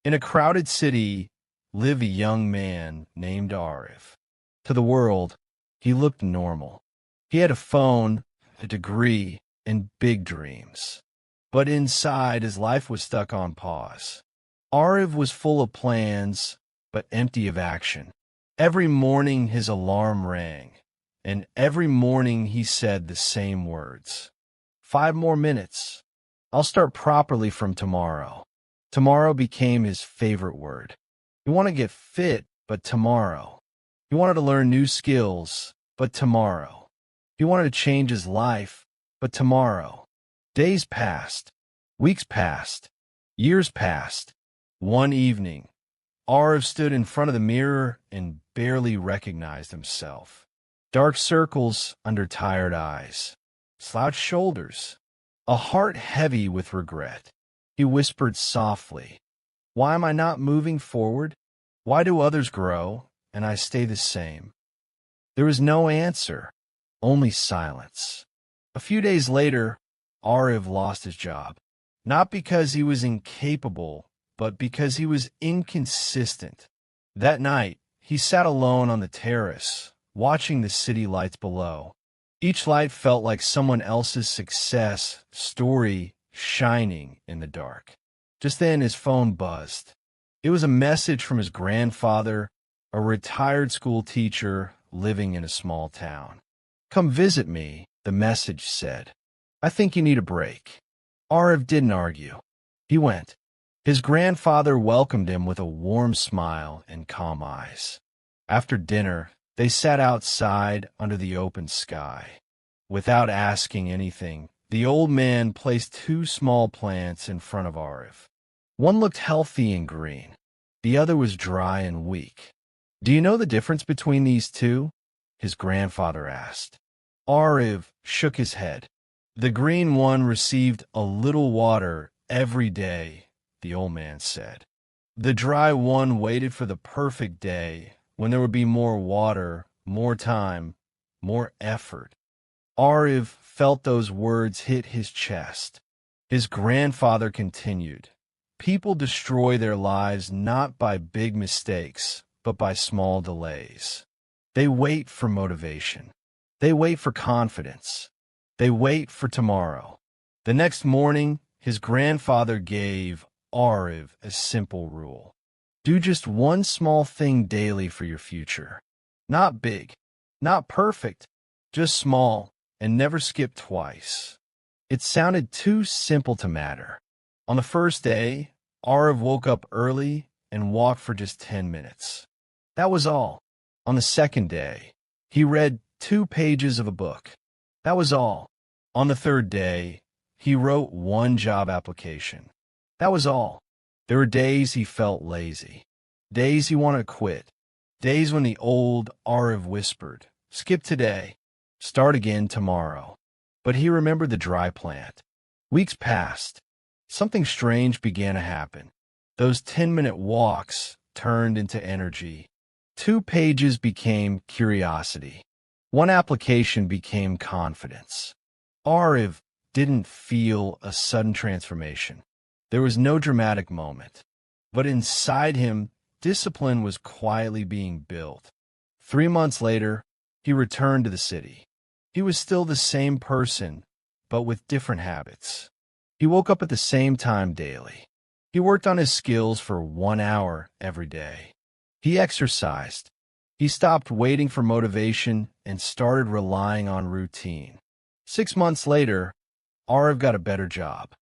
In a crowded city lived a young man named Arif. To the world, he looked normal. He had a phone, a degree, and big dreams. But inside, his life was stuck on pause. Arif was full of plans, but empty of action. Every morning his alarm rang, and every morning he said the same words. 5 more minutes. I'll start properly from tomorrow. Tomorrow became his favorite word. He wanted to get fit, but tomorrow. He wanted to learn new skills, but tomorrow. He wanted to change his life, but tomorrow. Days passed. Weeks passed. Years passed. One evening, Arif stood in front of the mirror and barely recognized himself. Dark circles under tired eyes. Slouched shoulders. A heart heavy with regret. He whispered softly, "Why am I not moving forward? Why do others grow, and I stay the same?" There was no answer, only silence. A few days later, Arif lost his job. Not because he was incapable, but because he was inconsistent. That night, he sat alone on the terrace, watching the city lights below. Each light felt like someone else's success story shining in the dark. Just then, his phone buzzed. It was a message from his grandfather, a retired school teacher living in a small town. "Come visit me," the message said. "I think you need a break." Arif didn't argue. He went. His grandfather welcomed him with a warm smile and calm eyes. After dinner, they sat outside under the open sky. Without asking anything, the old man placed two small plants in front of Arif. One looked healthy and green. The other was dry and weak. "Do you know the difference between these two?" his grandfather asked. Arif shook his head. "The green one received a little water every day," the old man said. "The dry one waited for the perfect day when there would be more water, more time, more effort." Arif felt those words hit his chest. His grandfather continued, "People destroy their lives not by big mistakes, but by small delays. They wait for motivation. They wait for confidence. They wait for tomorrow." The next morning, his grandfather gave Arif a simple rule. Do just one small thing daily for your future. Not big, not perfect, just small, and never skip twice. It sounded too simple to matter. On the first day, Arif woke up early and walked for just 10 minutes. That was all. On the second day, he read 2 pages of a book. That was all. On the third day, he wrote 1 job application. That was all. There were days he felt lazy, days he wanted to quit, days when the old Arif whispered, "Skip today, start again tomorrow." But he remembered the dry plant. Weeks passed. Something strange began to happen. Those 10-minute walks turned into energy. 2 pages became curiosity. 1 application became confidence. Arif didn't feel a sudden transformation. There was no dramatic moment. But inside him, discipline was quietly being built. 3 months later, he returned to the city. He was still the same person, but with different habits. He woke up at the same time daily. He worked on his skills for 1 hour every day. He exercised. He stopped waiting for motivation and started relying on routine. 6 months later, Arif got a better job.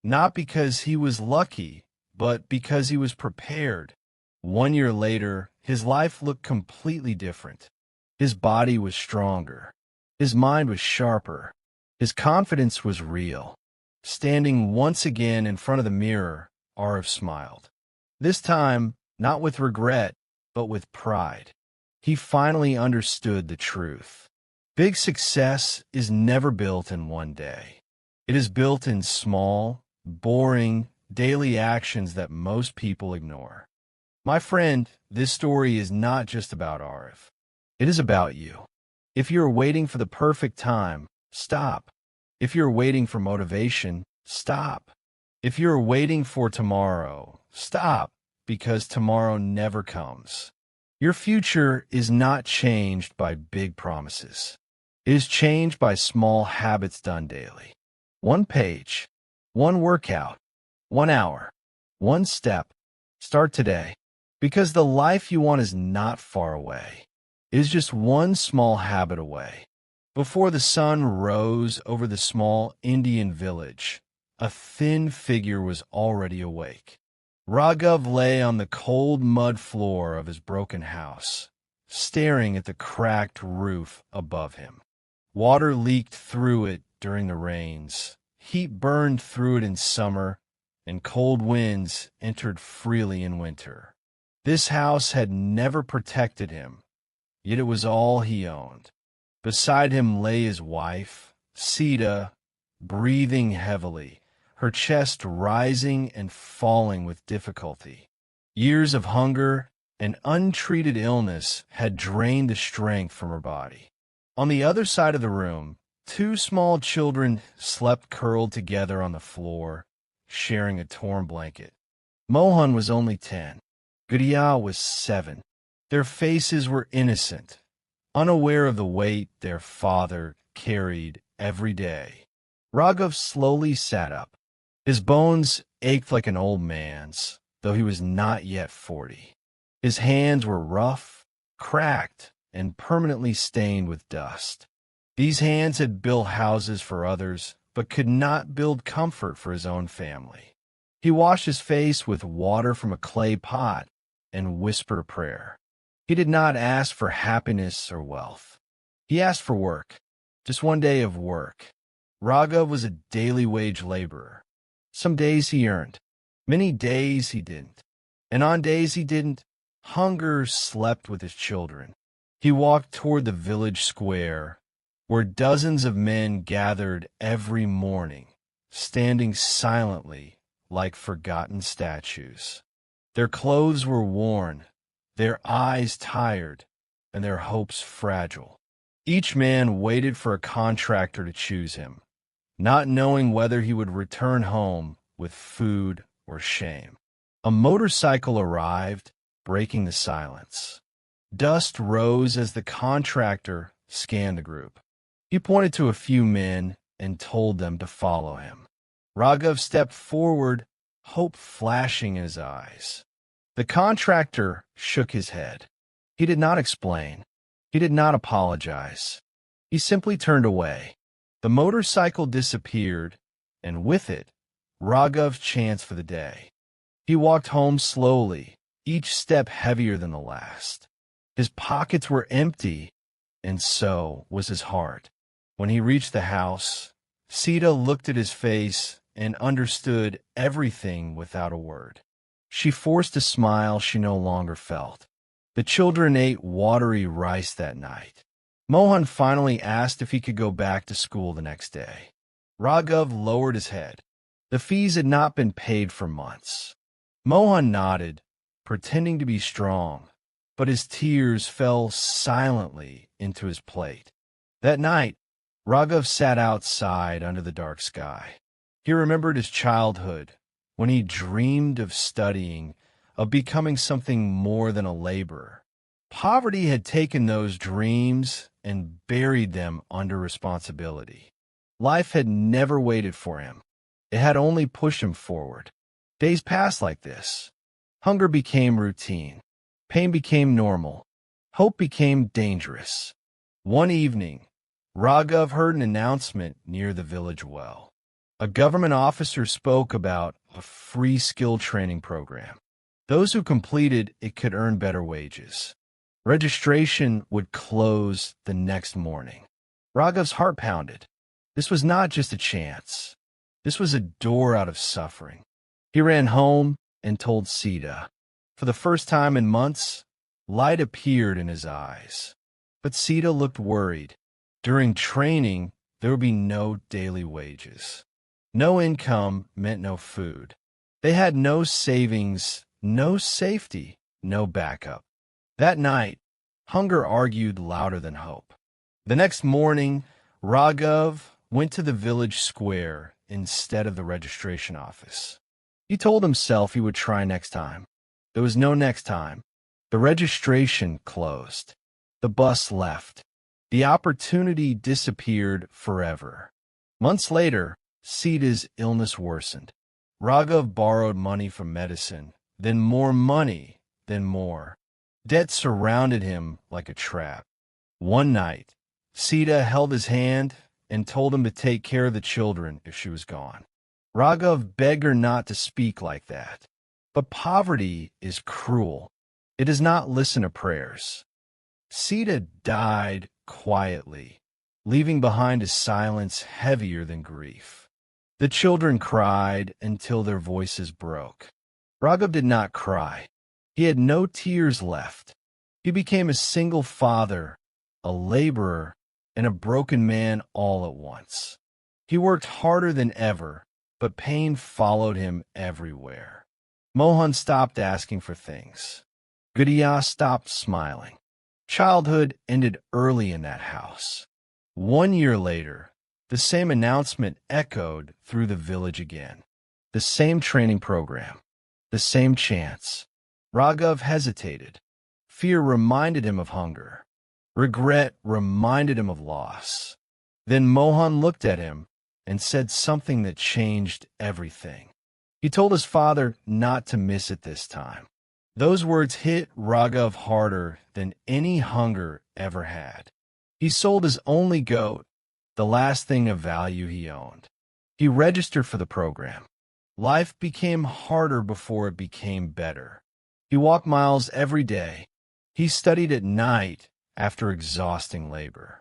Not because he was lucky, but because he was prepared. 1 year later, his life looked completely different. His body was stronger. His mind was sharper. His confidence was real. Standing once again in front of the mirror, Arif smiled. This time, not with regret, but with pride. He finally understood the truth. Big success is never built in one day. It is built in small, boring, daily actions that most people ignore. My friend, this story is not just about Arif. It is about you. If you're waiting for the perfect time, stop. If you're waiting for motivation, stop. If you're waiting for tomorrow, stop. because tomorrow never comes. Your future is not changed by big promises. It is changed by small habits done daily. One page, one workout, 1 hour, one step. Start today, because the life you want is not far away. It is just one small habit away. Before the sun rose over the small Indian village, a thin figure was already awake. Raghav lay on the cold mud floor of his broken house, staring at the cracked roof above him. Water leaked through it during the rains, heat burned through it in summer, and cold winds entered freely in winter. This house had never protected him, yet it was all he owned. Beside him lay his wife, Sita, breathing heavily, her chest rising and falling with difficulty. Years of hunger and untreated illness had drained the strength from her body. On the other side of the room, two small children slept curled together on the floor, sharing a torn blanket. Mohan was only 10. Gudiyal was 7. Their faces were innocent, unaware of the weight their father carried every day. Raghav slowly sat up. His bones ached like an old man's, though he was not yet 40. His hands were rough, cracked, and permanently stained with dust. These hands had built houses for others, but could not build comfort for his own family. He washed his face with water from a clay pot and whispered a prayer. He did not ask for happiness or wealth. He asked for work, just one day of work. Raghav was a daily wage laborer. Some days he earned, many days he didn't. And on days he didn't, hunger slept with his children. He walked toward the village square, where dozens of men gathered every morning, standing silently like forgotten statues. Their clothes were worn, their eyes tired, and their hopes fragile. Each man waited for a contractor to choose him, not knowing whether he would return home with food or shame. A motorcycle arrived, breaking the silence. Dust rose as the contractor scanned the group. He pointed to a few men and told them to follow him. Raghav stepped forward, hope flashing in his eyes. The contractor shook his head. He did not explain. He did not apologize. He simply turned away. The motorcycle disappeared, and with it, Raghav's chance for the day. He walked home slowly, each step heavier than the last. His pockets were empty, and so was his heart. When he reached the house, Sita looked at his face and understood everything without a word. She forced a smile she no longer felt. The children ate watery rice that night. Mohan finally asked if he could go back to school the next day. Raghav lowered his head. The fees had not been paid for months. Mohan nodded, pretending to be strong, but his tears fell silently into his plate. That night, Raghav sat outside under the dark sky. He remembered his childhood, when he dreamed of studying, of becoming something more than a laborer. Poverty had taken those dreams and buried them under responsibility. Life had never waited for him. It had only pushed him forward. Days passed like this. Hunger became routine. Pain became normal. Hope became dangerous. One evening, Raghav heard an announcement near the village well. A government officer spoke about a free skill training program. Those who completed it could earn better wages. Registration would close the next morning. Raghav's heart pounded. This was not just a chance. This was a door out of suffering. He ran home and told Sita. For the first time in months, light appeared in his eyes. But Sita looked worried. During training, there would be no daily wages. No income meant no food. They had no savings, no safety, no backup. That night, hunger argued louder than hope. The next morning, Raghav went to the village square instead of the registration office. He told himself he would try next time. There was no next time. The registration closed. The bus left. The opportunity disappeared forever. Months later, Sita's illness worsened. Raghav borrowed money for medicine, then more money, then more. Debt surrounded him like a trap. One night, Sita held his hand and told him to take care of the children if she was gone. Raghav begged her not to speak like that. But poverty is cruel. It does not listen to prayers. Sita died quietly, leaving behind a silence heavier than grief. The children cried until their voices broke. Raghav did not cry. He had no tears left. He became a single father, a laborer, and a broken man all at once. He worked harder than ever, but pain followed him everywhere. Mohan stopped asking for things. Gudaya stopped smiling. Childhood ended early in that house. 1 year later, the same announcement echoed through the village again. The same training program. The same chance. Raghav hesitated. Fear reminded him of hunger. Regret reminded him of loss. Then Mohan looked at him and said something that changed everything. He told his father not to miss it this time. Those words hit Raghav harder than any hunger ever had. He sold his only goat, the last thing of value he owned. He registered for the program. Life became harder before it became better. He walked miles every day. He studied at night after exhausting labor.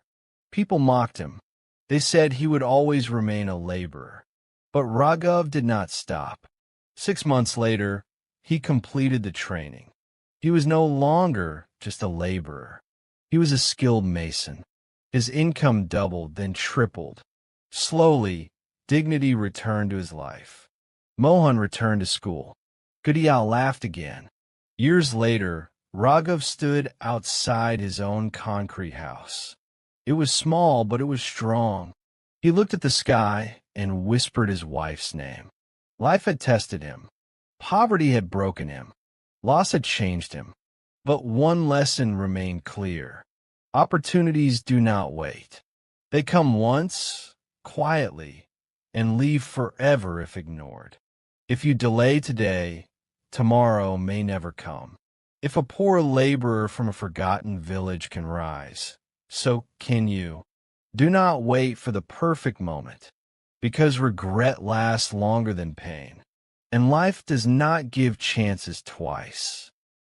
People mocked him. They said he would always remain a laborer. But Raghav did not stop. 6 months later, he completed the training. He was no longer just a laborer. He was a skilled mason. His income doubled, then tripled. Slowly, dignity returned to his life. Mohan returned to school. Gudaya laughed again. Years later, Raghav stood outside his own concrete house. It was small, but it was strong. He looked at the sky and whispered his wife's name. Life had tested him. Poverty had broken him. Loss had changed him. But one lesson remained clear. Opportunities do not wait. They come once, quietly, and leave forever if ignored. If you delay today, tomorrow may never come. If a poor laborer from a forgotten village can rise, so can you. Do not wait for the perfect moment, because regret lasts longer than pain. And life does not give chances twice.